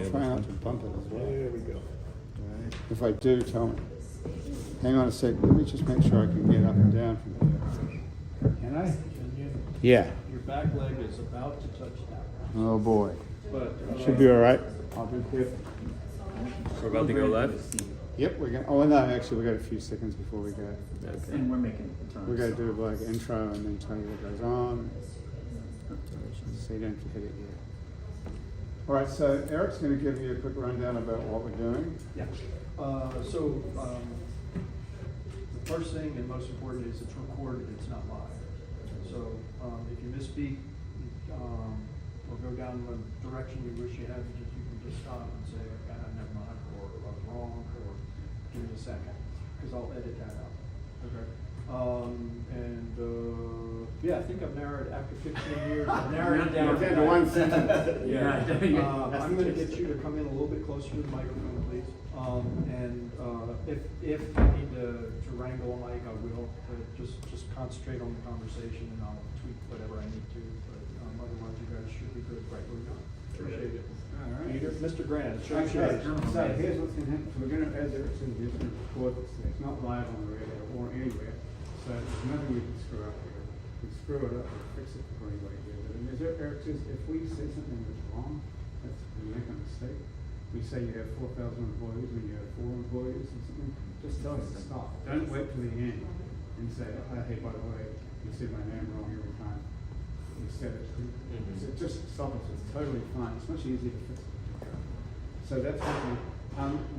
I'll try not to bump it as well. There we go. If I do, tell me. Hang on a sec. Let me just make sure I can get up and down from here. Can I? Yeah. Your back leg is about to touch down. Oh boy. But Should be all right. I'll be careful. We're about to go live? Yep, we're going. Oh no, actually, we got a few seconds before we go. Okay. And we're making time. We're going to do like intro and then tell you what goes on. So you don't forget it yet. All right, so Eric's going to give you a quick rundown about what we're doing. yeah. The first thing and most important is it's recorded, it's not live. So if you misspeak or go down the direction you wish you had, you can just stop and say, never mind, or I was wrong, or give me a second, because I'll edit that out. Okay. Yeah, I think I've narrowed, after 15 years, I've narrowed it down. Down to one sentence. Yeah. I'm going to get you to come in a little bit closer to the microphone, please. If I need to wrangle a mic, I will. But just concentrate on the conversation, and I'll tweak whatever I need to. But otherwise, you guys should be good right where you're going. Appreciate it. All right. Peter, Mr. Grant, show Okay, yours. so here's what's going to happen. So we're going to, as Eric said, we're going to record this. It's not live on the radio or anywhere. So there's nothing we can screw up here. We screw it up or fix it before anybody does it. And as Eric says, if we say something that's wrong, that's we make a mistake. We say you have 4,000 employees when you have 4 employees or something. Just tell us to stop. Don't wait till the end and say, oh, hey, by the way, you said my name wrong every time. You said it. So just stop it. It's totally fine. It's much easier to fix it. So that's happening.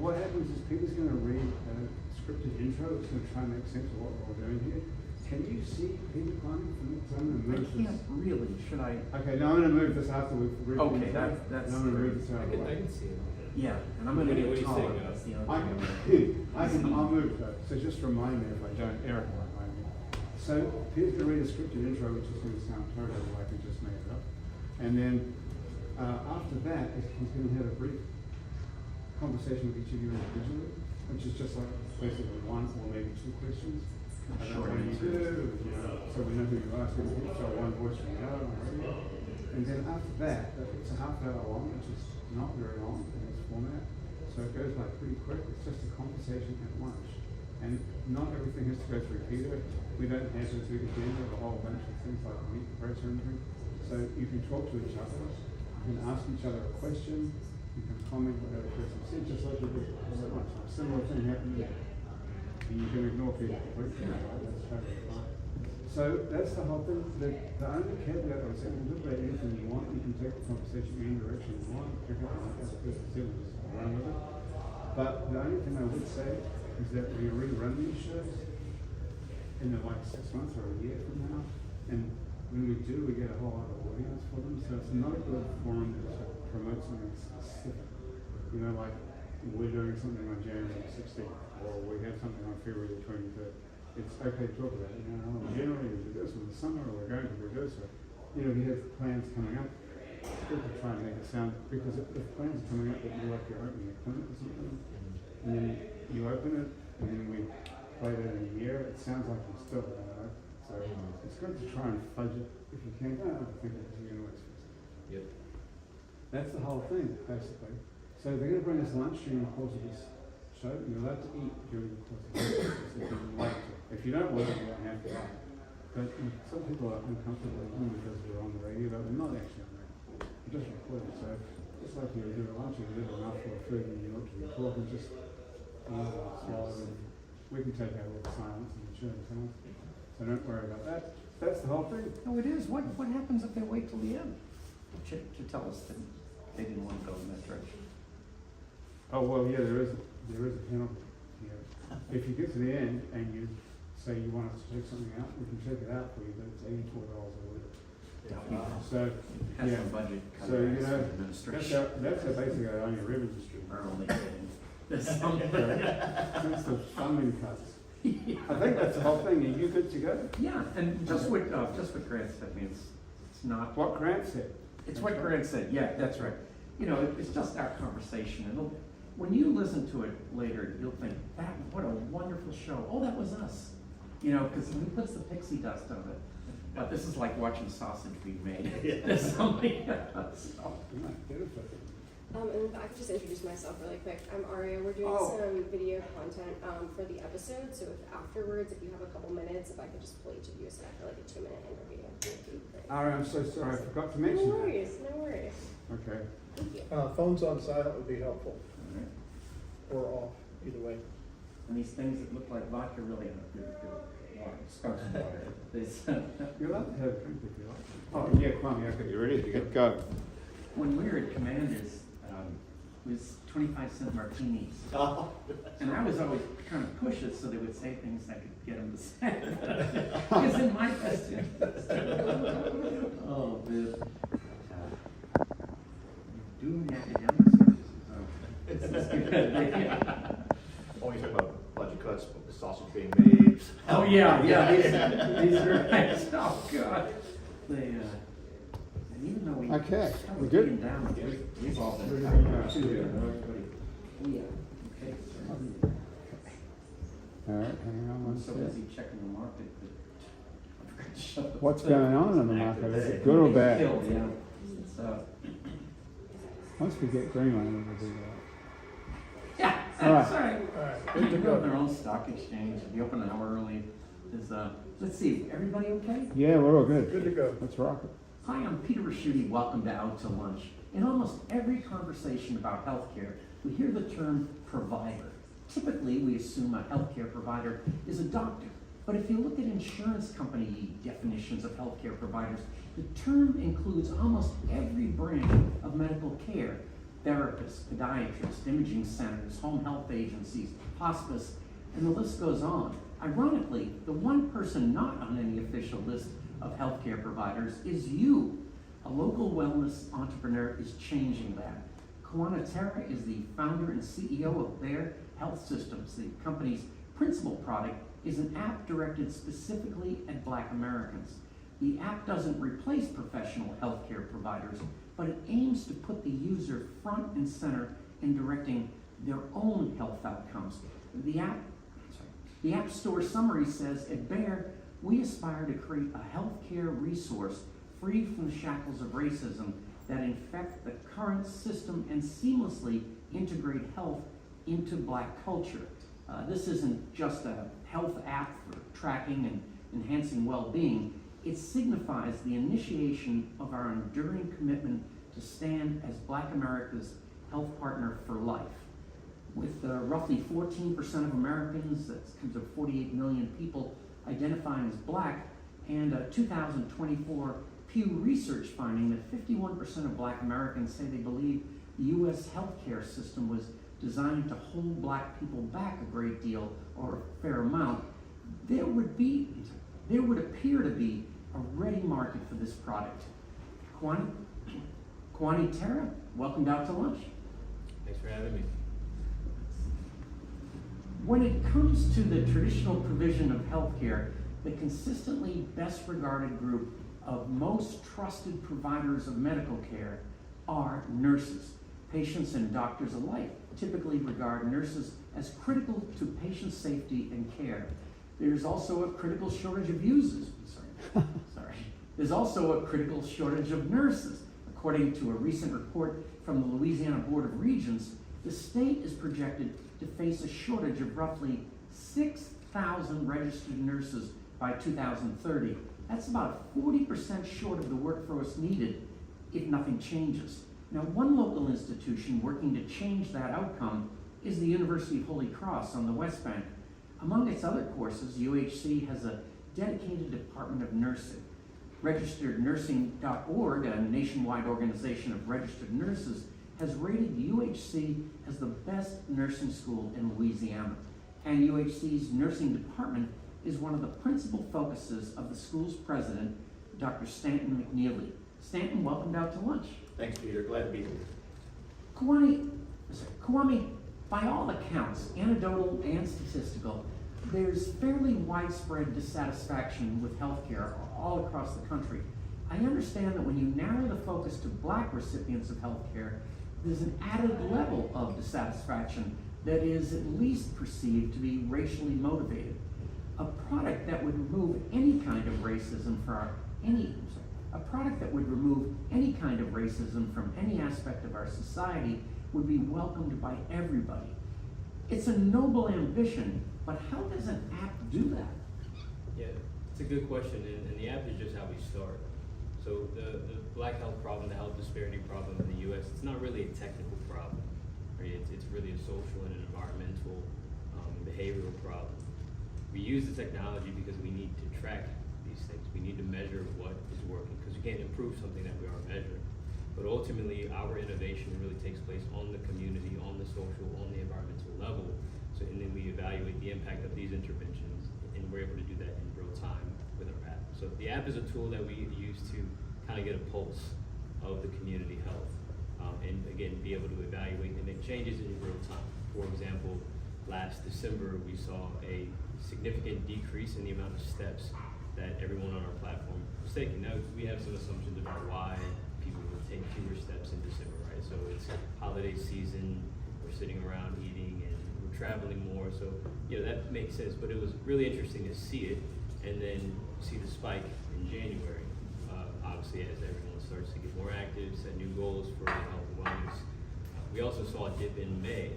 What happens is Peter's going to read a scripted intro. It's going to try and make sense of what we're doing here. Can you see Peter Kwame from the I'm going to I move can't this. really, should I? Okay, now I'm going to move this after we've read the Okay, intro. that's. Now I'm going to move this out of the I way. can see it. Yeah, and I'm gonna What are get you taller, saying, that's the I other can, I'll move that. So just remind me if I don't, Eric will remind me. So Peter's going to read a scripted intro, which is going to sound totally like we just made it up. And then after that, he's going to have a brief conversation with each of you individually, which is just like basically 1 or maybe 2 questions. About what you do, so we know who you are, so we can show one voice from the other on the radio. And then after that, it's a half hour long, which is not very long in this format. So it goes like pretty quick. It's just a conversation at lunch. And not everything has to go through Peter. We don't have to do agenda or a whole bunch of things like meet the press or anything. So you can talk to each other. You can ask each other a question. You can comment whatever the person said, just like you did at lunch. A similar thing happened there. And you can ignore Peter completely. Right? That's totally fine. So that's the whole thing. The only caveat I would say, you can look at anything you want. You can take the conversation any direction you want. Pick up on it as a person said, just run with it. But the only thing I would say is that we rerun these shows in like 6 months or a year from now. And when we do, we get a whole other audience for them. So it's not a good forum to promote something specific. You know, like we're doing something on January 16th, or we have something on February 23rd. It's okay to talk about it. You know, generally we do this in the summer, or we're going to do this, or you know, we have plans coming up. It's good to try and make it sound, because if plans are coming up that you like you're opening a clinic or something, and then you open it, and then we play that in a year, it sounds like you're still, you know. So it's good to try and fudge it if you can. Don't overthink it, because you're going to fix it. Yep. That's the whole thing, basically. So they're going to bring us lunch during the course of this show. You're allowed to eat during the course of this show if you like to. If you don't work, you don't have to. But some people are uncomfortable because we're on the radio, but we're not actually on the radio. We're just recording. So just like you do at lunch, you do a mouthful of food and you look to the talk and just swallow and we can take our little silence and chew the silence. So don't worry about that. That's the whole thing. No, it is. What happens if they wait till the end to tell us that they didn't want to go in that direction? Oh well, yeah, there is a penalty here. If you get to the end and you say you want us to check something out, we can check it out for you, but it's $84 a week. So Has yeah, some budget so you cutbacks know, in administration. that's basically our only revenue stream. Are only kidding. There's some- Since the funding cuts. I think that's the whole thing. Are you good to go? Yeah, and just what Grant said, I mean, it's not. What Grant said. It's what Grant said, yeah, that's right. You know, it's just our conversation, and when you listen to it later, you'll think, what a wonderful show. Oh, that was us. You know, because he puts the pixie dust on it. But this is like watching sausage being made. There's something else. Yeah, beautiful. And if I could just introduce myself really quick. I'm Aria. We're doing Oh. some video content for the episode. So if afterwards, if you have a couple minutes, if I could just pull each of you aside for like a 2-minute interview. That'd be great. Ari, I'm so sorry, I forgot to No mention that. worries, no worries. Okay. Thank you. Phones on silent would be helpful, Alright. or off, either way. And these things that look like vodka really have good water, sparkling water. This, You're allowed to have a drink if you like. Oh, yeah, Kwame, okay, you're ready to go. when we were at Commanders, it was 25-cent martinis. And I was always trying to push it so they would say things I could get them to say. It's in my best interest. Oh, man. Doing the academic services. This is good. Yeah. Oh, you're talking about budget cuts, the sausage being made. Oh, yeah, these are, oh, God. And even though we. Okay, I we're was good? being down, we've all been. Yeah, okay. All right, hang on I'm one so sec. busy checking the market that I forgot to shut the. What's going on in the market? Is it good or bad? Killed, yeah. It's, Once we get Greenland, we'll do yeah, All right. that's all right. All right, They good to have go. their own stock exchange, they open an hour early. Is, let's see, everybody okay? that. Yeah, we're all good. Good to go. Let's rock it. Hi, I'm Peter Raschuti. Welcome to Out to Lunch. In almost every conversation about healthcare, we hear the term provider. Typically, we assume a healthcare provider is a doctor. But if you look at insurance company definitions of healthcare providers, the term includes almost every branch of medical care: therapists, podiatrists, imaging centers, home health agencies, hospice, and the list goes on. Ironically, the one person not on any official list of healthcare providers is you. A local wellness entrepreneur is changing that. Kwame Terra is the founder and CEO of Bear Health Systems. The company's principal product is an app directed specifically at Black Americans. The app doesn't replace professional healthcare providers, but it aims to put the user front and center in directing their own health outcomes. The App Store summary says, at Bear, we aspire to create a healthcare resource free from the shackles of racism that infect the current system and seamlessly integrate health into Black culture. This isn't just a health app for tracking and enhancing well-being. It signifies the initiation of our enduring commitment to stand as Black America's health partner for life. With roughly 14% of Americans, that comes to 48 million people, identifying as Black, and a 2024 Pew Research finding that 51% of Black Americans say they believe the U.S. healthcare system was designed to hold Black people back a great deal or a fair amount, there would appear to be a ready market for this product. Kwame Terra, welcome to Out to Lunch. Thanks for having me. When it comes to the traditional provision of healthcare, the consistently best regarded group of most trusted providers of medical care are nurses. Patients and doctors alike typically regard nurses as critical to patient safety and care. There's also a critical shortage of users. There's also a critical shortage of nurses. According to a recent report from the Louisiana Board of Regents, the state is projected to face a shortage of roughly 6,000 registered nurses by 2030. That's about 40% short of the workforce needed if nothing changes. Now, one local institution working to change that outcome is the University of Holy Cross on the West Bank. Among its other courses, UHC has a dedicated Department of Nursing. RegisteredNursing.org, a nationwide organization of registered nurses, has rated UHC as the best nursing school in Louisiana. And UHC's nursing department is one of the principal focuses of the school's president, Dr. Stanton McNeely. Stanton, welcome Out to Lunch. Thanks, Peter. Glad to be here. Kwame, by all accounts, anecdotal and statistical, there's fairly widespread dissatisfaction with healthcare all across the country. I understand that when you narrow the focus to Black recipients of healthcare, there's an added level of dissatisfaction that is at least perceived to be racially motivated. A product that would remove any kind of racism A product that would remove any kind of racism from any aspect of our society would be welcomed by everybody. It's a noble ambition, but how does an app do that? Yeah, it's a good question, and the app is just how we start. So the black health problem, the health disparity problem in the U.S., it's not really a technical problem. Right? It's really a social and an environmental, behavioral problem. We use the technology because we need to track these things. We need to measure what is working, because we can't improve something that we aren't measuring. But ultimately, our innovation really takes place on the community, on the social, on the environmental level. So, and then we evaluate the impact of these interventions, and we're able to do that in real time with our app. So the app is a tool that we use to kind of get a pulse of the community health, and again, be able to evaluate and make changes in real time. For example, last December, we saw a significant decrease in the amount of steps that everyone on our platform was taking. Now, we have some assumptions about why people would take fewer steps in December, right? So it's holiday season, we're sitting around eating, and we're traveling more, so, that makes sense. But it was really interesting to see it, and then see the spike in January. Obviously, as everyone starts to get more active, set new goals for health and wellness. We also saw a dip in May.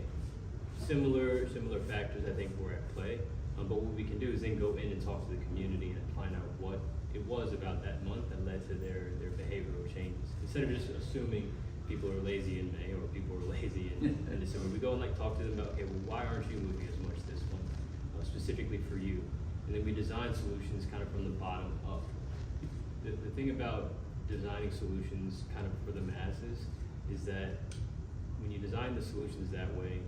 Similar factors, I think, were at play. But what we can do is then go in and talk to the community and find out what it was about that month that led to their behavioral changes. Instead of just assuming people are lazy in May or people are lazy in December, we go and talk to them about, okay, well, why aren't you moving as much this month, specifically for you? And then we design solutions kind of from the bottom up. The thing about designing solutions kind of for the masses is that when you design the solutions that way,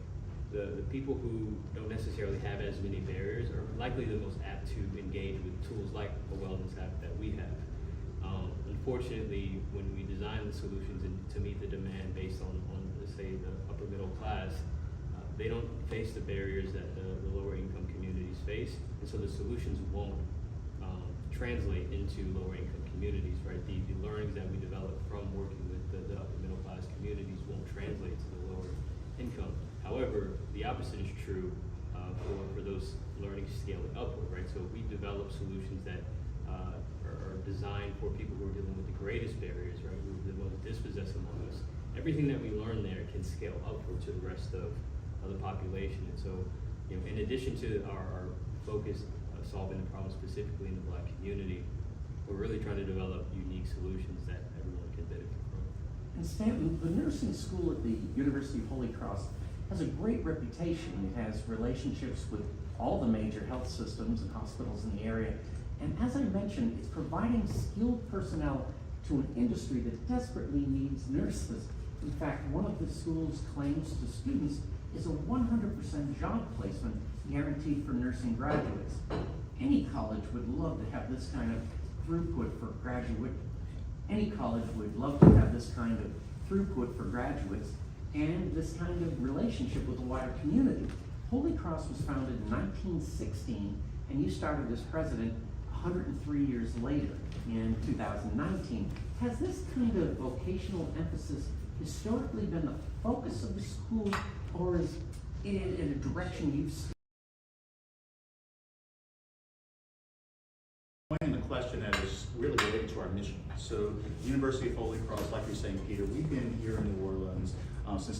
the people who don't necessarily have as many barriers are likely the most apt to engage with tools like a wellness app that we have. Unfortunately, when we design the solutions to meet the demand based on let's say, the upper middle class, they don't face the barriers that the lower income communities face, and so the solutions won't translate into lower income communities, right? The learnings that we develop from working with the upper middle class communities won't translate to the lower income. However, the opposite is true for those learnings scaling upward, right? So we develop solutions that are designed for people who are dealing with the greatest barriers, right? Who are the most dispossessed among us. Everything that we learn there can scale upward to the rest of the population. And so, in addition to our focus solving the problem specifically in the Black community, we're really trying to develop unique solutions that everyone can benefit from. And Stanton, the nursing school at the University of Holy Cross has a great reputation. It has relationships with all the major health systems and hospitals in the area. And as I mentioned, it's providing skilled personnel to an industry that desperately needs nurses. In fact, one of the school's claims to students is a 100% job placement guaranteed for nursing graduates. Any college would love to have this kind of throughput for Any college would love to have this kind of throughput for graduates and this kind of relationship with the wider community. Holy Cross was founded in 1916, and you started as president 103 years later in 2019. Has this kind of vocational emphasis historically been the focus of the school, or is it in a direction you've seen? The question that is really related to our mission. So, University of Holy Cross, like you're saying, Peter, we've been here in New Orleans since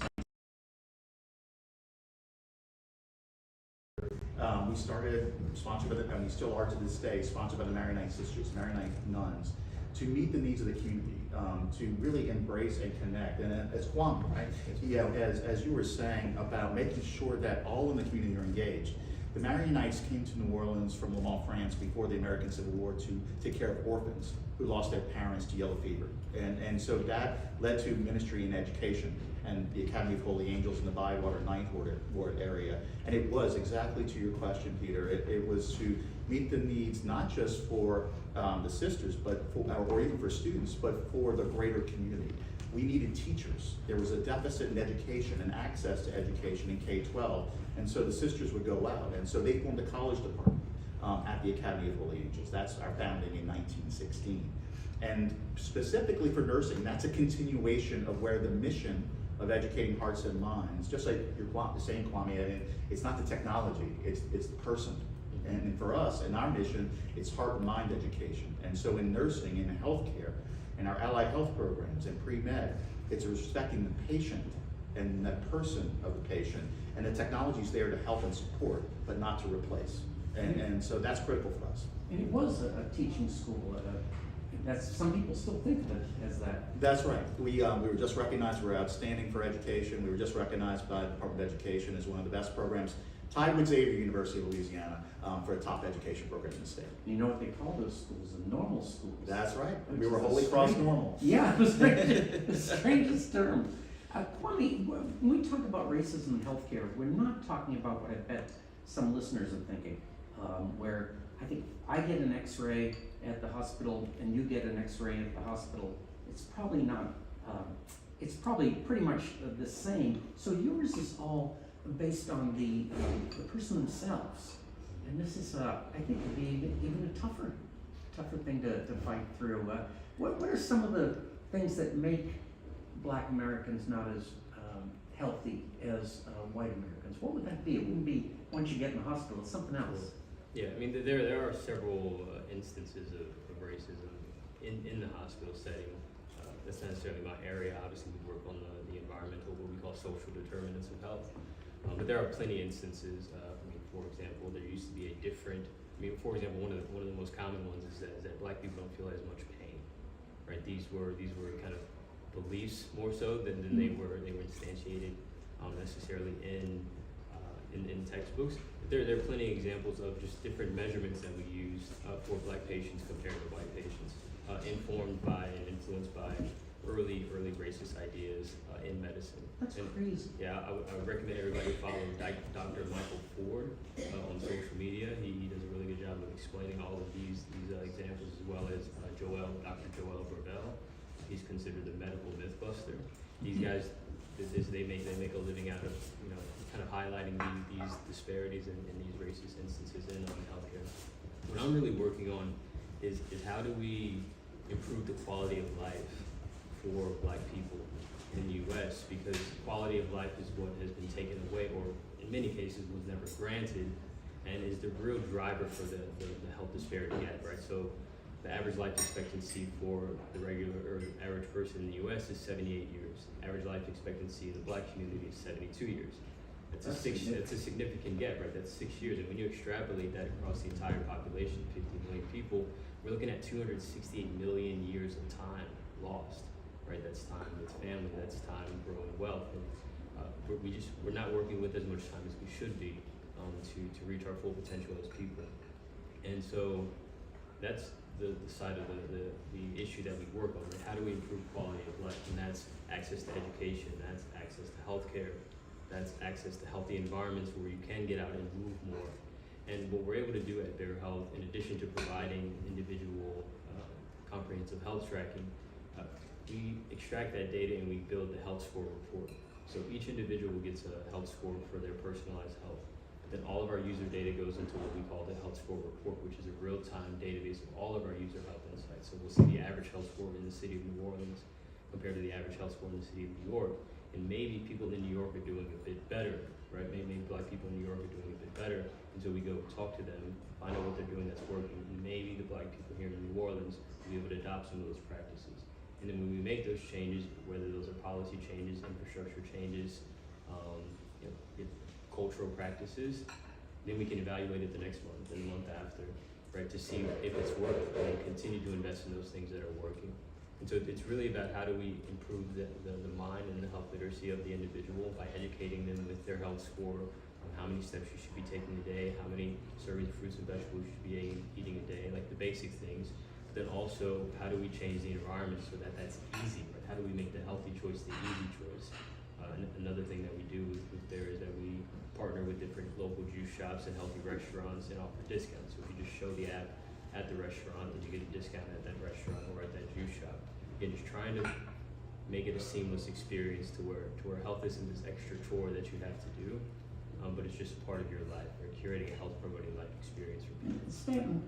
we started sponsored by and we still are to this day, sponsored by the Maronite Sisters, Maronite nuns, to meet the needs of the community, to really embrace and connect. And as Kwame, right? As you were saying about making sure that all in the community are engaged. The Maronites came to New Orleans from Le Mans, France before the American Civil War to take care of orphans who lost their parents to yellow fever. And so that led to ministry and education and the Academy of Holy Angels in the Bywater Ninth Ward area. And it was exactly to your question, Peter, it was to meet the needs not just for the sisters, but or even for students, but for the greater community. We needed teachers. There was a deficit in education and access to education in K-12, and so the sisters would go out, and so they formed a college department at the Academy of Holy Angels. That's our founding in 1916. And specifically for nursing, that's a continuation of where the mission of educating hearts and minds, just like you're saying, Kwame, I mean, it's not the technology, it's the person. And for us, in our mission, it's heart and mind education. And so in nursing, in healthcare, In our allied health programs and pre-med, it's respecting the patient and the person of the patient, and the technology's there to help and support, but not to replace. And so that's critical for us. And it was a teaching school. That's, some people still think of it as that. That's right. We were just recognized, we're outstanding for education. We were just recognized by the Department of Education as one of the best programs, tied with Xavier University of Louisiana, for a top education program in the state. You know what they call those schools? The normal schools. That's right. Which We were is a Holy Cross strange- normal. Yeah, it was the strangest term. Kwame, when we talk about racism in healthcare, we're not talking about what I bet some listeners are thinking, where I think I get an X-ray at the hospital and you get an X-ray at the hospital. It's probably not. It's probably pretty much the same. So yours is all based on the person themselves, and this is I think would be even a tougher thing to fight through. What are some of the things that make Black Americans not as healthy as white Americans? What would that be? It wouldn't be once you get in the hospital, it's something else. Yeah, I mean, there are several instances of racism in the hospital setting. That's not necessarily my area. Obviously, we work on the environmental, what we call social determinants of health. But there are plenty of instances. I mean, for example, there used to be a different. I mean, for example, one of the most common ones is that Black people don't feel as much pain, right? These were kind of beliefs more so than they were instantiated necessarily in textbooks. There are plenty of examples of just different measurements that we use for Black patients compared to white patients, informed by and influenced by early racist ideas in medicine. That's crazy. Yeah, I would recommend everybody follow Dr. Michael Ford on social media. He does a really good job of explaining all of these examples, as well as Dr. Joel Gravel. He's considered the medical mythbuster. These guys, they make a living out of kind of highlighting these disparities and these racist instances in healthcare. What I'm really working on is how do we improve the quality of life for Black people in the U.S., because quality of life is what has been taken away, or in many cases was never granted, and is the real driver for the health disparity gap, right? So the average life expectancy for the regular or average person in the U.S. is 78 years. Average life expectancy in the Black community is 72 years. That's a significant gap, right? That's 6 years, and when you extrapolate that across the entire population, 50 million people, we're looking at 268 million years of time lost, right? That's time, that's family, that's time growing wealth. And, we're not working with as much time as we should be to reach our full potential as people. And so that's the side of the issue that we work on. Right? How do we improve quality of life? And that's access to education, that's access to healthcare, that's access to healthy environments where you can get out and move more. And what we're able to do at Bear Health, in addition to providing individual comprehensive health tracking, we extract that data and we build the health score report. So each individual gets a health score for their personalized health. Then all of our user data goes into what we call the health score report, which is a real-time database of all of our user health insights. So we'll see the average health score in the city of New Orleans compared to the average health score in the city of New York. And maybe people in New York are doing a bit better, right? Maybe Black people in New York are doing a bit better. And so we go talk to them, find out what they're doing that's working. And maybe the Black people here in New Orleans will be able to adopt some of those practices. And then when we make those changes, whether those are policy changes, infrastructure changes, cultural practices, then we can evaluate it the next month and the month after, right, to see if it's working and continue to invest in those things that are working. And so it's really about how do we improve the mind and the health literacy of the individual by educating them with their health score on how many steps you should be taking a day, how many servings of fruits and vegetables you should be eating a day, like the basic things. But then also, how do we change the environment so that that's easy, right? How do we make the healthy choice the easy choice? Another thing that we do with Bear is that we partner with different local juice shops and healthy restaurants and offer discounts. So if you just show the app at the restaurant, then you get a discount at that restaurant or at that juice shop. Again, just trying to make it a seamless experience to where health isn't this extra chore that you have to do, but it's just part of your life, or curating a health promoting life experience for people. Stanton,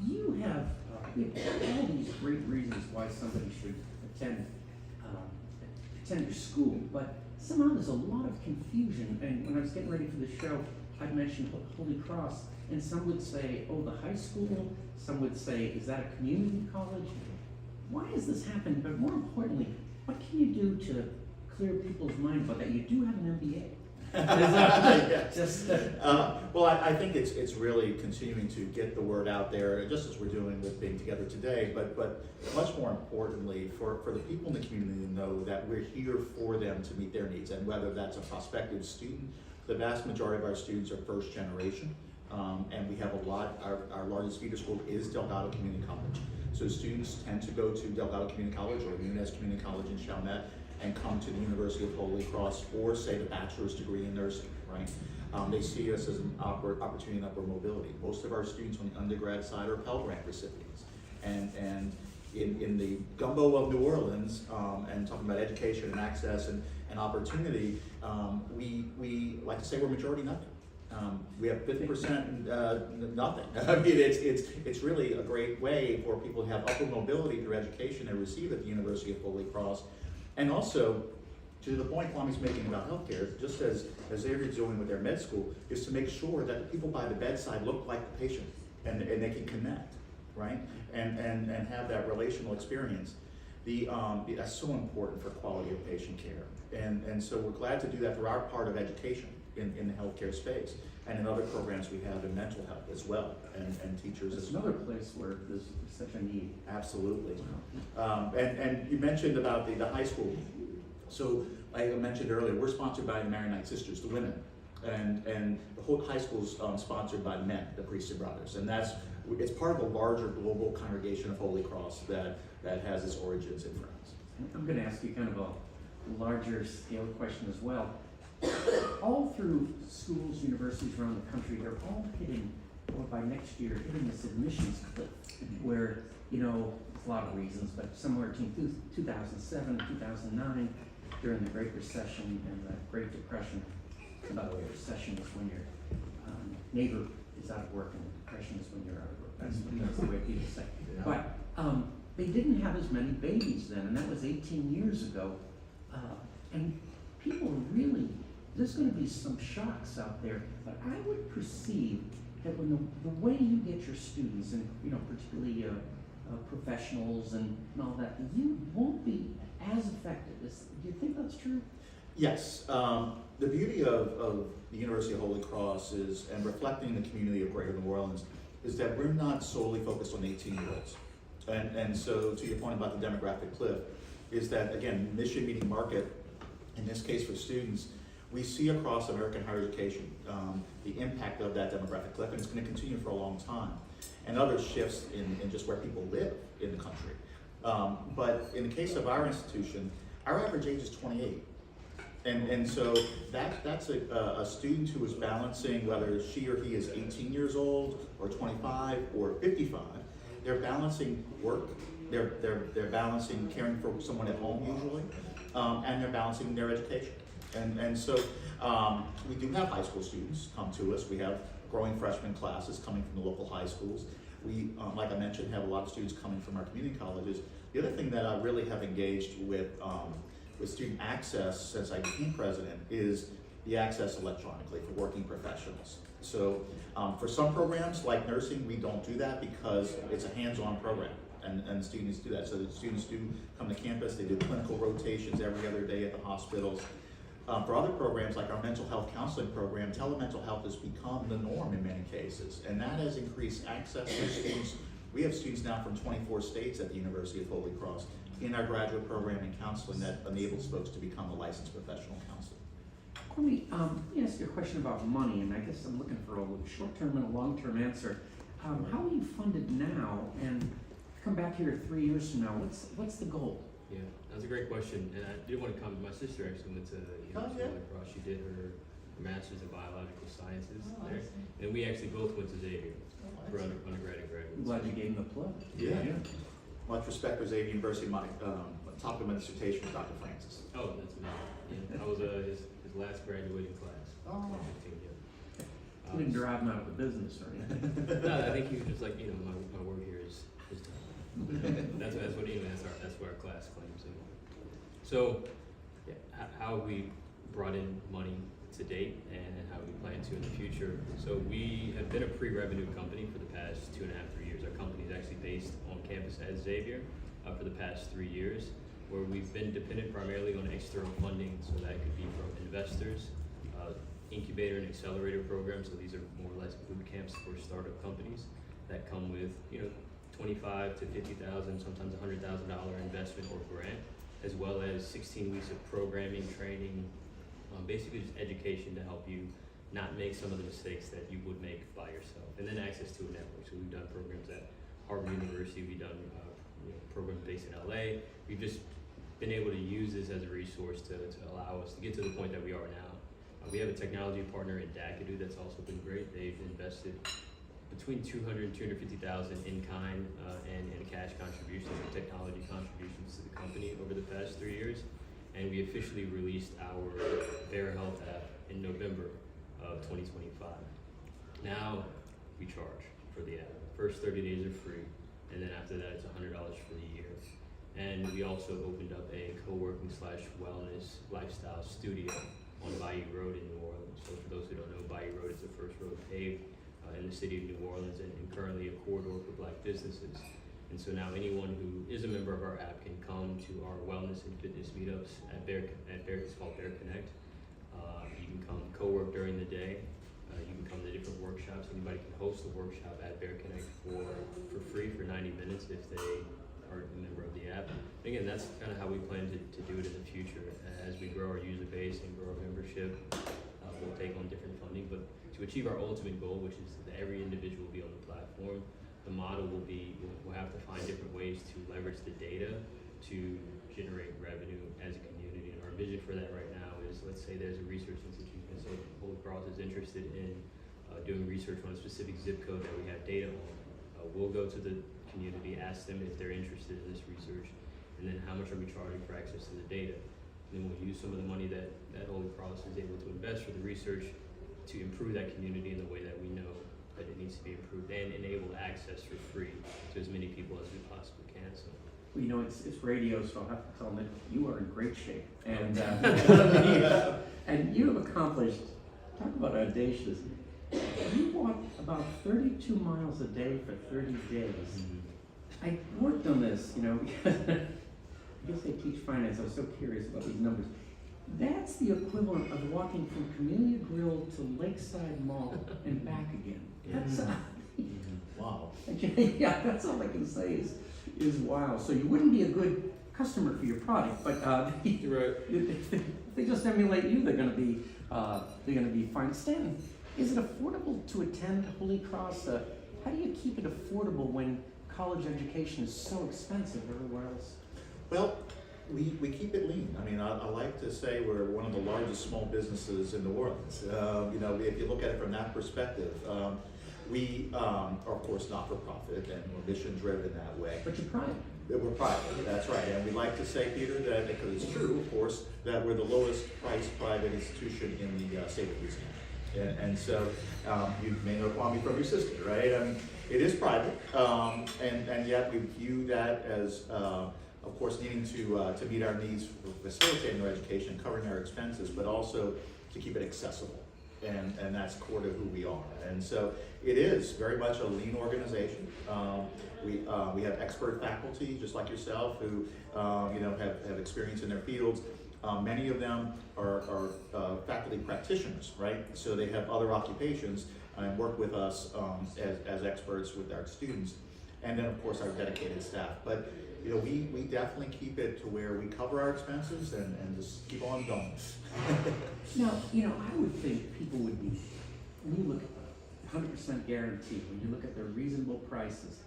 you have all these great reasons why somebody should attend your school, but somehow there's a lot of confusion. And when I was getting ready for the show, I mentioned Holy Cross, and some would say, oh, the high school. Some would say, is that a community college? why has this happened? But more importantly, what can you do to clear people's minds about that you do have an MBA? Yes. Just, Well, I think it's really continuing to get the word out there, just as we're doing with being together today, but much more importantly, for the people in the community to know that we're here for them to meet their needs, and whether that's a prospective student, the vast majority of our students are first generation, and we have a lot, our largest feeder school is Delgado Community College. So students tend to go to Delgado Community College or Nunez Community College in Chalmette and come to the University of Holy Cross for, say, the bachelor's degree in nursing, right? They see us as an opportunity in upward mobility. Most of our students on the undergrad side are Pell Grant recipients. And in the gumbo of New Orleans, and talking about education and access and opportunity, we like to say we're majority nothing. We have 50% nothing. I mean, it's really a great way for people to have upward mobility through education they receive at the University of Holy Cross. And also, to the point Kwame's making about healthcare, just as Xavier's doing with their med school, is to make sure that the people by the bedside look like the patient and they can connect, right? And have that relational experience. That's so important for quality of patient care. And so we're glad to do that through our part of education in the healthcare space. And in other programs we have in mental health as well, and teachers it's as well. another place where there's such a need. Absolutely. And you mentioned about the high school. So like I mentioned earlier, we're sponsored by the Maronite Sisters, the women. And the whole high school is sponsored by the men, the Priesthood Brothers. And it's part of a larger global congregation of Holy Cross that has its origins in France. I'm going to ask you kind of a larger scale question as well. All through schools, universities around the country, they're all hitting, or by next year, hitting this admissions cliff where, you know, there's a lot of reasons, but somewhere between 2007 and 2009, during the Great Recession and the Great Depression. And by the way, recession is when your neighbor is out of work, and depression is when you're out of work. That's the way people say. Yeah. But they didn't have as many babies then, and that was 18 years ago. And people really, there's going to be some shocks out there, but I would perceive that when the way you get your students, and you know, particularly professionals and all that, you won't be as effective. Do you think that's true? Yes. The beauty of the University of Holy Cross is, and reflecting the community of Greater New Orleans, is that we're not solely focused on 18-year-olds. And so to your point about the demographic cliff, is that, again, mission meeting market, in this case for students, we see across American higher education the impact of that demographic cliff, and it's going to continue for a long time. And other shifts in just where people live in the country. But in the case of our institution, our average age is 28. And so that's a student who is balancing whether she or he is 18 years old or 25 or 55. They're balancing work, they're balancing caring for someone at home usually, and they're balancing their education. And so we do have high school students come to us. We have growing freshman classes coming from the local high schools. We, like I mentioned, have a lot of students coming from our community colleges. The other thing that I really have engaged with student access since I became president is the access electronically for working professionals. So for some programs like nursing, we don't do that because it's a hands-on program, and students do that. So the students do come to campus, they do clinical rotations every other day at the hospitals. For other programs like our mental health counseling program, telemental health has become the norm in many cases, and that has increased access to students. We have students now from 24 states at the University of Holy Cross in our graduate program in counseling that enables folks to become a licensed professional counselor. Kwame, let me ask you a question about money, and I guess I'm looking for a short-term and a long-term answer. How are you funded now, and come back here 3 years from now, what's the goal? Yeah, that's a great question, and I did want to comment. My sister actually went to Holy Cross. She did her master's in biological sciences there, and we actually both went to Xavier for undergrad and graduate. I'm glad you gave him the plug. Yeah. Much respect for Xavier University. My top of my dissertation was Dr. Francis. Oh, that's amazing. Yeah, I was his last graduating class. Oh. You didn't drive him out of the business or anything. No, I think he was just like, you know, my work here is done. That's what that's what our class claims. So, yeah, how we brought in money to date and how we plan to in the future. So we have been a pre-revenue company for the past 2.5, 3 years. Our company is actually based on campus at Xavier. for the past 3 years, where we've been dependent primarily on external funding, so that could be from investors, incubator and accelerator programs, so these are more or less boot camps for startup companies that come with, you know, 25 to 50,000, sometimes $100,000 investment or grant, as well as 16 weeks of programming, training, basically just education to help you not make some of the mistakes that you would make by yourself, and then access to a network. So we've done programs at Harvard University, we've done programs based in LA. We've just been able to use this as a resource to allow us to get to the point that we are now. We have a technology partner in Dakadu that's also been great. They've invested between 200 and 250,000 in kind and cash contributions or technology contributions to the company over the past 3 years. And we officially released our Bear Health app in November of 2025. Now we charge for the app. First 30 days are free, and then after that it's $100 for the year. And we also opened up a co-working / wellness lifestyle studio on Bayou Road in New Orleans. So for those who don't know, Bayou Road is the first road paved in the city of New Orleans, and currently a corridor for Black businesses. And so now anyone who is a member of our app can come to our wellness and fitness meetups at Bear, it's called Bear Connect. You can come co-work during the day. You can come to different workshops. Anybody can host a workshop at Bear Connect for free for 90 minutes if they are a member of the app. And again, that's kind of how we plan to do it in the future. As we grow our user base and grow our membership, we'll take on different funding. But to achieve our ultimate goal, which is that every individual will be on the platform, the model will be, we'll have to find different ways to leverage the data to generate revenue as a community. And our vision for that right now is, let's say there's a research institution, so Holy Cross is interested in doing research on a specific zip code that we have data on. We'll go to the community, ask them if they're interested in this research, and then how much are we charging for access to the data. And then we'll use some of the money that Holy Cross is able to invest for the research to improve that community in the way that we know that it needs to be improved, and enable access for free to as many people as we possibly can. So, Well, you know, it's radio, so I'll have to tell them that you are in great shape. And, and you have accomplished, talk about audacious, you walk about 32 miles a day for 30 days. I worked on this, you know, because I guess I teach finance, I was so curious about these numbers. That's the equivalent of walking from Camellia Grill to Lakeside Mall and back again. That's Wow. yeah, that's all I can say is wow. So you wouldn't be a good customer for your product, but right. if they just emulate you, they're going to be fine. Stan, is it affordable to attend Holy Cross? How do you keep it affordable when college education is so expensive everywhere else? Well, we keep it lean. I mean, I like to say we're one of the largest small businesses in New Orleans. You know, if you look at it from that perspective, we are of course not for profit, and we're mission driven that way. But you're private. We're private, that's right. And we like to say, Peter, that because it's true, of course, that we're the lowest priced private institution in the state of Louisiana. And so you may know Kwame from your sister, right? I mean, it is private, and yet we view that as, of course, needing to meet our needs for facilitating our education, covering our expenses, but also to keep it accessible. And that's core to who we are. And so it is very much a lean organization. We have expert faculty, just like yourself, who you know have experience in their fields. Many of them are faculty practitioners, right? So they have other occupations and work with us as experts with our students. And then, of course, our dedicated staff. But you know, we definitely keep it to where we cover our expenses and just keep on going. Now, you know, I would think people would be, when you look at 100% guarantee, when you look at their reasonable prices,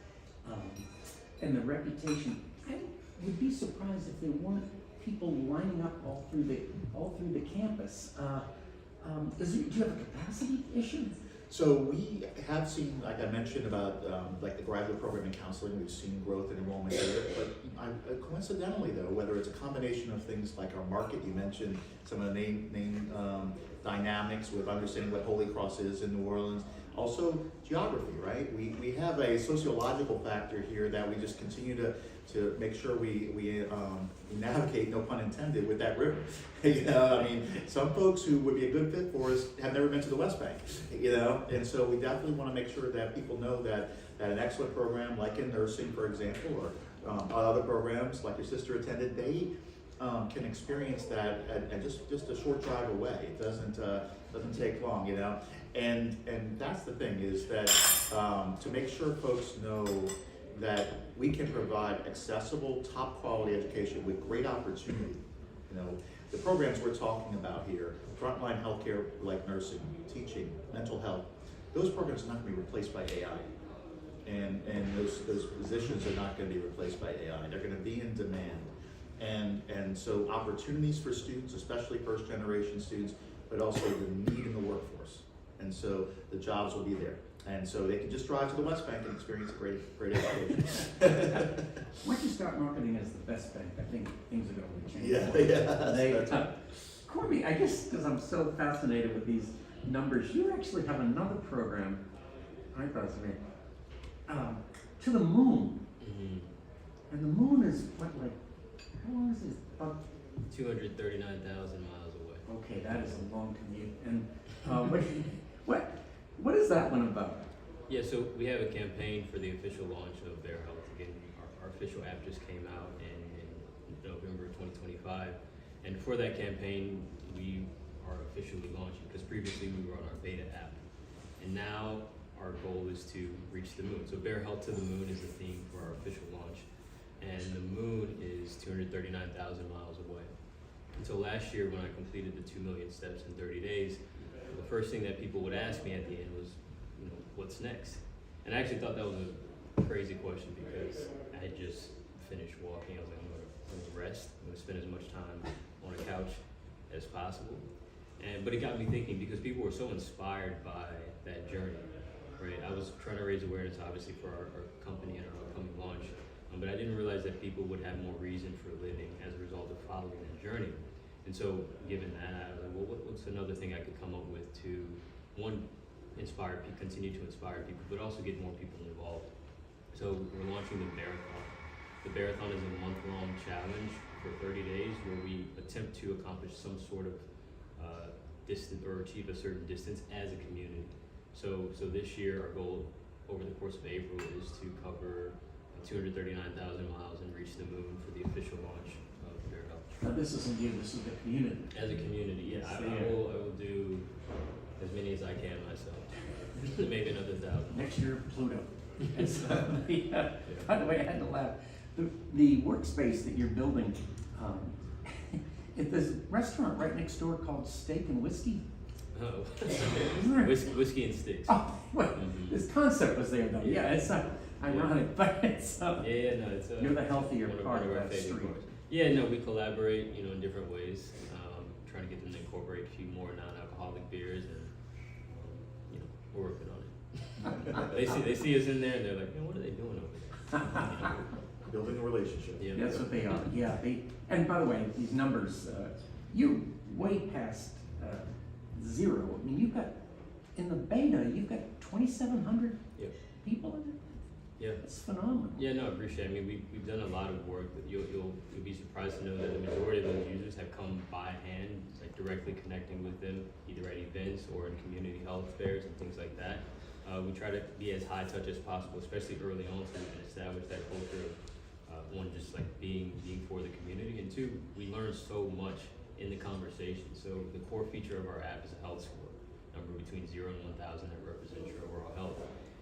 and the reputation, I would be surprised if there weren't people lining up all through the campus. Do you have a capacity issue? So we have seen, like I mentioned about like the graduate program in counseling, we've seen growth in enrollment there. But coincidentally though, whether it's a combination of things like our market, you mentioned some of the name dynamics with understanding what Holy Cross is in New Orleans, also geography, right? We have a sociological factor here that we just continue to make sure we navigate, no pun intended, with that river. You know, I mean, some folks who would be a good fit for us have never been to the West Bank, you know, and so we definitely want to make sure that people know that an excellent program, like in nursing, for example, other programs like your sister attended, they can experience that at just a short drive away. It doesn't take long, you know. And that's the thing, is that to make sure folks know that we can provide accessible, top quality education with great opportunity. You know, the programs we're talking about here, frontline healthcare like nursing, teaching, mental health, those programs are not going to be replaced by AI. And those positions are not going to be replaced by AI. They're going to be in demand. And so opportunities for students, especially first generation students, but also the need in the workforce. And so the jobs will be there. And so they can just drive to the West Bank and experience a great education. Once you start marketing as the best bank, I think things are going to change. Yeah. Kwame, I guess because I'm so fascinated with these numbers, you actually have another program, I thought it was amazing, to the moon. Mm-hmm. And the moon is what, like, how long is it? About 239,000 miles away. Okay, that is a long commute. And what is that one about? Yeah, so we have a campaign for the official launch of Bear Health. Again, our official app just came out in November 2025. And for that campaign, we are officially launching, because previously we were on our beta app. And now our goal is to reach the moon. So Bear Health to the Moon is the theme for our official launch. And the moon is 239,000 miles away. And so last year, when I completed the 2 million steps in 30 days, the first thing that people would ask me at the end was, what's next? And I actually thought that was a crazy question, because I had just finished walking. I was like, I'm gonna rest. I'm gonna spend as much time on a couch as possible. But it got me thinking, because people were so inspired by that journey, right? I was trying to raise awareness, obviously, for our company and our upcoming launch, but I didn't realize that people would have more reason for living as a result of following that journey. And so, given that, I was like, well, what's another thing I could come up with to, one, continue to inspire people, but also get more people involved. So we're launching the Marathon. The Marathon is a month-long challenge for 30 days where we attempt to accomplish some sort of distance or achieve a certain distance as a community. So this year, our goal over the course of April is to cover 239,000 miles and reach the moon for the official launch of Bear Health. Now, this isn't you, this is the community. As a community, yeah, I will do as many as I can myself. Maybe another 1,000. Next year, Pluto. And so, by the way, I had to laugh. The workspace that you're building, there's a restaurant right next door called Steak and Whiskey. Oh, Isn't there? whiskey and sticks. Oh, well, this concept was there though. Yeah, it's not ironic, but it's No, it's you're the healthier one part of our that favorite street. parts. Yeah, no, we collaborate, in different ways, trying to get them to incorporate a few more non-alcoholic beers, and we're working on it. they see us in there, and they're like, what are they doing over there? Building a relationship. Yeah, That's what they are. Yeah. And by the way, these numbers, you're way past zero. I mean, you've got in the beta, you've got 2,700 Yep. people in it. Yeah. That's phenomenal. Yeah, no, I appreciate it. I mean, we've done a lot of work, but you'll be surprised to know that the majority of those users have come by hand, like directly connecting with them, either at events or in community health fairs and things like that. We try to be as high touch as possible, especially early on, so we can establish that culture of one, just like being for the community, and two, we learn so much in the conversation. So the core feature of our app is a health score, number between 0 and 1,000 that represents your overall health.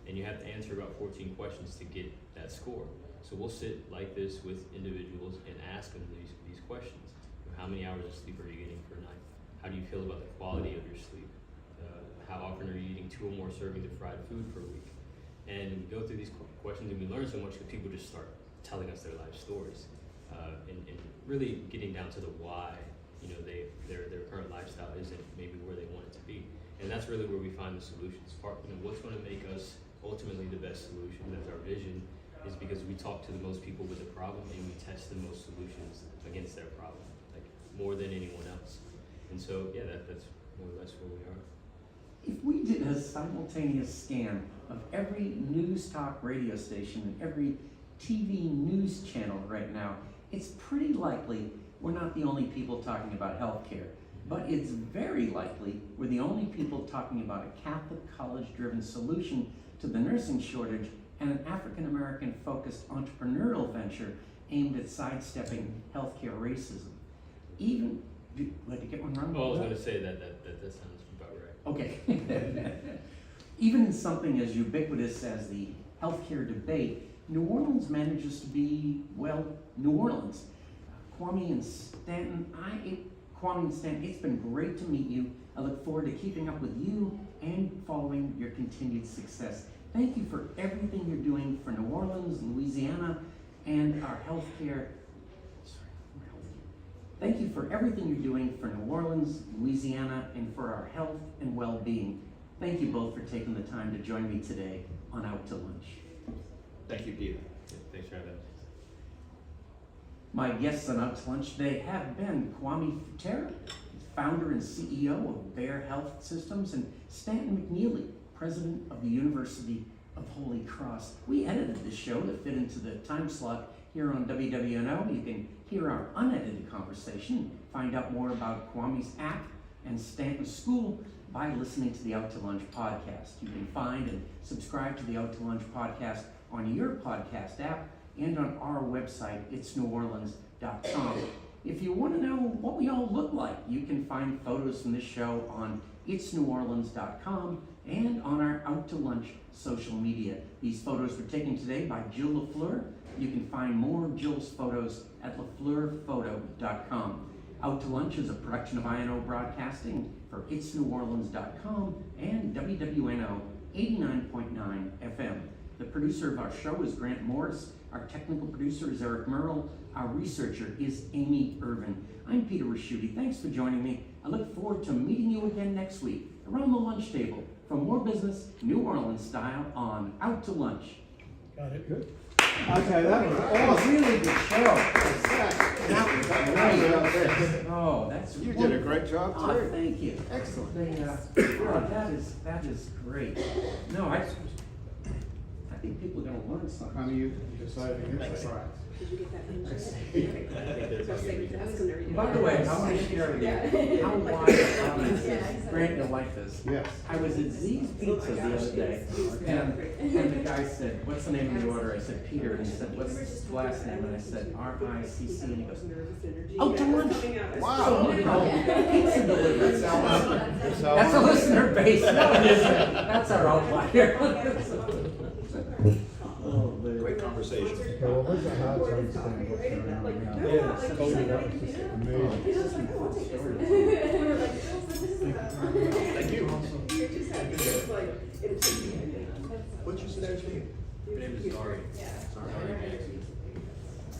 And you have to answer about 14 questions to get that score. So we'll sit like this with individuals and ask them these questions. How many hours of sleep are you getting per night? How do you feel about the quality of your sleep? How often are you eating 2 or more servings of fried food per week? And we go through these questions and we learn so much because people just start telling us their life stories. And really getting down to the why, their current lifestyle isn't maybe where they want it to be. And that's really where we find the solutions. What's going to make us ultimately the best solution, that's our vision, is because we talk to the most people with a problem and we test the most solutions against their problem, like more than anyone else. And so, yeah, that's more or less where we are. If we did a simultaneous scan of every news talk radio station and every TV news channel right now, it's pretty likely we're not the only people talking about healthcare. But it's very likely we're the only people talking about a Catholic college-driven solution to the nursing shortage and an African-American focused entrepreneurial venture aimed at sidestepping healthcare racism. Even, did I get one wrong? Oh, I was gonna say that sounds about right. Okay. Even in something as ubiquitous as the healthcare debate, New Orleans manages to be, well, New Orleans. Kwame and Stanton, it's been great to meet you. I look forward to keeping up with you and following your continued success. Thank you for everything you're doing for New Orleans, Louisiana, and our healthcare. Thank you for everything you're doing for New Orleans, Louisiana, and for our health and well-being. Thank you both for taking the time to join me today on Out to Lunch. Thank you, Peter. Yeah, thanks for having us. My guests on Out to Lunch today have been Kwame Terra, founder and CEO of Bear Health Systems, and Stanton McNeely, president of the University of Holy Cross. We edited this show to fit into the time slot here on WWNO. You can hear our unedited conversation, find out more about Kwame's app and Stanton's school by listening to the Out to Lunch podcast. You can find and subscribe to the Out to Lunch podcast on your podcast app and on our website, itsneworleans.com. If you want to know what we all look like, you can find photos from this show on itsneworleans.com and on our Out to Lunch social media. These photos were taken today by Jill LaFleur. You can find more of Jill's photos at lafleurphoto.com. Out to Lunch is a production of INO Broadcasting for itsneworleans.com and WWNO 89.9 FM. The producer of our show is Grant Morris. Our technical producer is Eric Merle. Our researcher is Amy Irvin. I'm Peter Raschuti. Thanks for joining me. I look forward to meeting you again next week around the lunch table for more business, New Orleans style, on Out to Lunch. Got it. Good. Okay, that was That was a awesome. really good show. That was great. Oh, that's You did a great job Oh, too. thank you. Excellent. That is great. No, I think people are going to learn something. Kwame, you decided to get the prize. Did you get that I think that's By the way, I want to share with you how wide the audience is. Grant, your life is. Yes. I was at Z's Pizza the other day, and the guy said, "What's the name of the order?" I said, "Peter," and he said, "What's his last name?" And I said, "R-I-C-C," and he goes, "Out to Lunch." Wow. So, you know, pizza delivery. That's That's a listener base. No, it isn't. That's our outlier. Oh, man. Great conversation. Okay, well, where's the hot zone stand? What's going on now? Yeah, it's Cody, that was just amazing. Thank you. What's your sister's name? Her name is Zari. Zari Jackson. I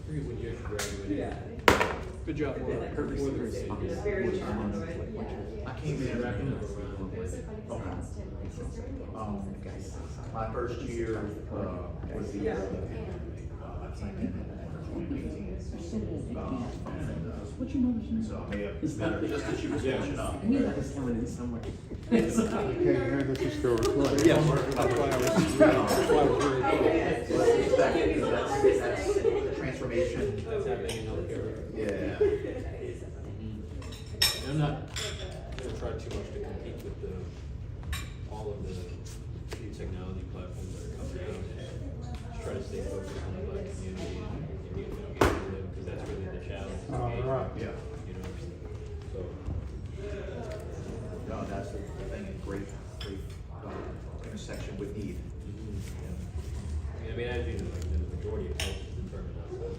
forget what year she graduated. Good job, Laura. I came in my first year was the year of the pandemic. I came in 2018. What's your mother's name? So I may have met her just as she was finishing up. I knew that was coming in somewhere. Okay, here, this is still recording. Yes. That's why I was very cool. That's the transformation. That's happening in healthcare. Yeah. And I'm not gonna try too much to compete with all of the new technology platforms that are coming out. Just try to stay focused on the Black community and engage with them, because that's really the challenge. is All engagement, right. Yeah. You know, so. No, that's the thing, a great intersection with need. I mean, as you know, like, the majority of health is determined outside of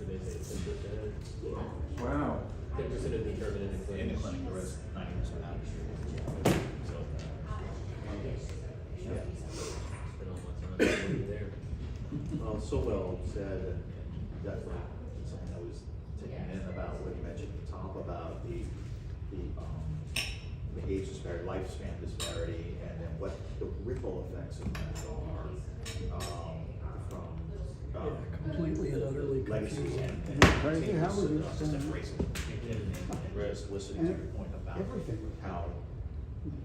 they say 10%. Wow. 10% is determined in the clinic. In the clinic, the rest 90% out. So, Yeah. spend all my time there. Well, so well said, and definitely something that was taken in about what you mentioned at the top about the age disparity, lifespan disparity, and then what the ripple effects of that are from Completely and utterly legacy confusing. and Crazy, how was it? systemic racism. And just listening to your point about Everything. how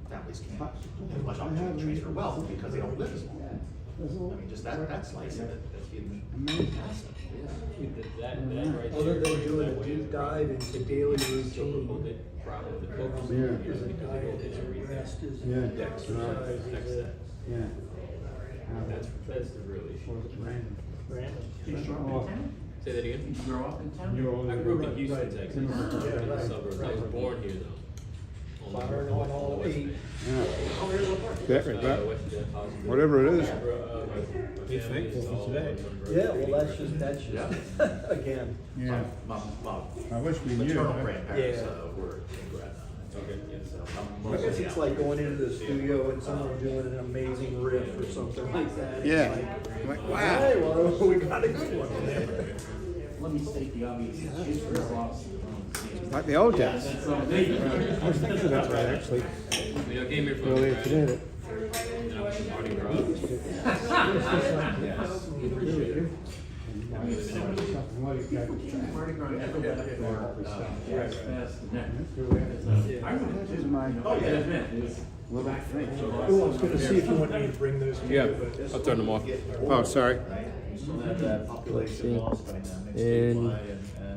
families can't as much opportunity to transfer wealth because they don't live as long. mean, just that slice of it. Amazing. That right Other there, than doing that a way deep is dive into daily so routine, the problem, the focus. Yeah. is it diet, is it rest, is Yeah. it exercise, is it Yeah. That's the real issue. random? Did you grow up in town? Say that again? Did you grow up in town? You're all I grew up in Right, Houston, right. Texas, Yeah, in the right, suburbs. I was right. born here though. Firing on all West eight. Bank. Yeah. West Positive. Whatever it is. Be thankful for today. Yeah, well, that's just, again, Yeah. My I wish we knew. maternal huh? grandparents Yeah. were in Gretna. Okay, yeah, So so. I'm I guess mostly it's out. like going into the studio and someone doing an amazing riff or something like that. It's Yeah. like, Like, Hey, wow. well, we got a good one there. Let me state the obvious, she's real awesome. Like the old days. So, they- I was thinking about that actually We came here from. earlier today. Mardi Gras. Mardi Gras never left for, Jazz Fest and that. I went This is to, my Oh, yeah. it was little thing. Oh, I was gonna see if you want me to bring those to you, Yeah, but. I'll turn them off. Oh, sorry. Right? You still have that population loss dynamics. And- statewide,